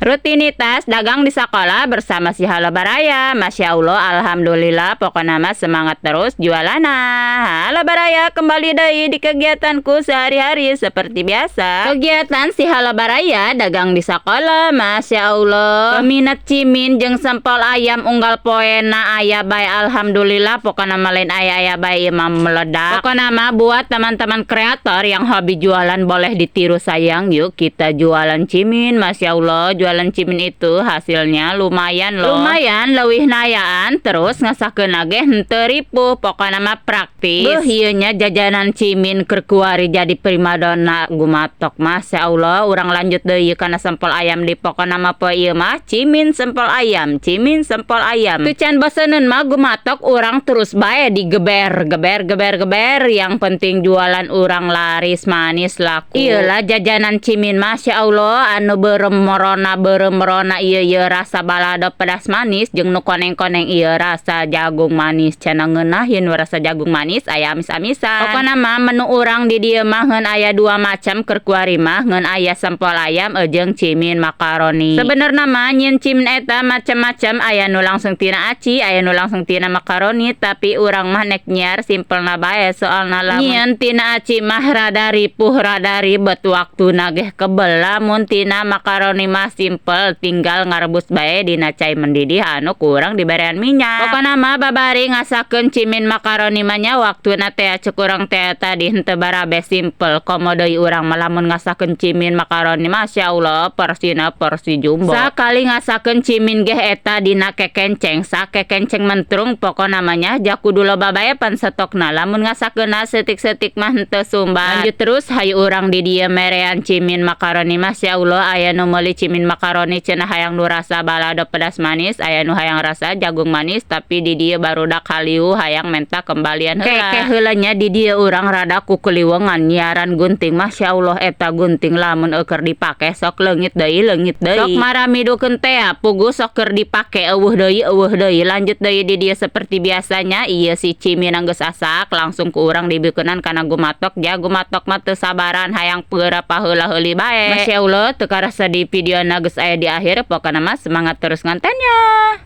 Rutinitas dagang di sekolah bersama si Halo Baraya. Masya Allah, alhamdulillah, pokoknya mah semangat terus jualana. Halo Baraya, kembali deui di kegiatanku sehari-hari seperti biasa. Kegiatan si Halo Baraya dagang di sekolah, Masya Allah. Peminat cimin jeung sempol ayam unggal poena aya bae, alhamdulillah, pokoknya mah lain aya bae imam meledak. Pokoknya mah buat teman-teman kreator yang hobi jualan boleh ditiru sayang, yuk kita jualan cimin. Masya Allah, jualan cimin itu hasilnya lumayan loh. Lumayan leuwih nayaan, terus ngasahkeun lage henteu ripuh, pokona mah praktis. Beuh ieu nya jajanan cimin keur kuari jadi primadona gumatok. Masya Allah, urang lanjut deui kana sempol ayam di pokona mah poe ieu mah cimin sempol ayam, cimin sempol ayam. Tu can boseneun mah gumatok urang terus bae digeber, geber. Yang penting jualan urang laris manis laku. Iyalah jajanan cimin Masya Allah anu beureum merona ieu rasa balado pedas manis jeung nu koneng-koneng ieu rasa jagung manis. Cenah ngeunah yen rasa jagung manis aya amis-amisan. Pokona mah menu urang di dieu mah ngeun aya 2 macam keur kuari mah, ngeun aya sempol ayam jeung cimin makaroni. Sebenarnya mah nyin cimin eta macam-macam, aya nu langsung tina aci, aya nu langsung tina makaroni, tapi urang mah nek nyiar simpelna bae soalna lamun nyin tina aci mah rada ripuh rada ribet waktuna geh kebel. Lamun tina makaroni mah simpel, tinggal ngarebus bae dina cai mendidih anu kurang diberian minyak. Pokona mah babari ngasahkeun cimin makaroni mah nya waktuna teh ceuk urang teh tadi henteu barabe simpel. Komo deui urang mah lamun ngasahkeun cimin makaroni Masya Allah porsina porsi jumbo. Sakali ngasahkeun cimin geh eta dina kekenceng, sakekenceng mentrung pokona mah nya jak kudu loba bae pan stokna. Lamun ngasahkeunna setik-setik mah henteu sumbat. Lanjut terus hayu urang di dieu merean cimin makaroni Masya Allah, aya nu meuli cimin makaroni cenah hayang nu rasa balado pedas manis, aya nu hayang rasa jagung manis, tapi di dieu barudak haliu hayang menta kembalian heula. Keke heula nya di dieu urang rada kukeliwengan nyiaran gunting. Masya Allah eta gunting lamun keur dipake sok leungit deui. Sok maramidukeun teh pugu sok keur dipake eueuh deui. Lanjut deui di dieu seperti biasanya ieu si cimin geus asak langsung ku urang dibikeunan kana gumatok. Ja gumatok mah teu sabaran hayang beurapa heula heuli bae. Masya Allah teu karasa di videona geus aya di akhir, pokona mah semangat terus ngantennya.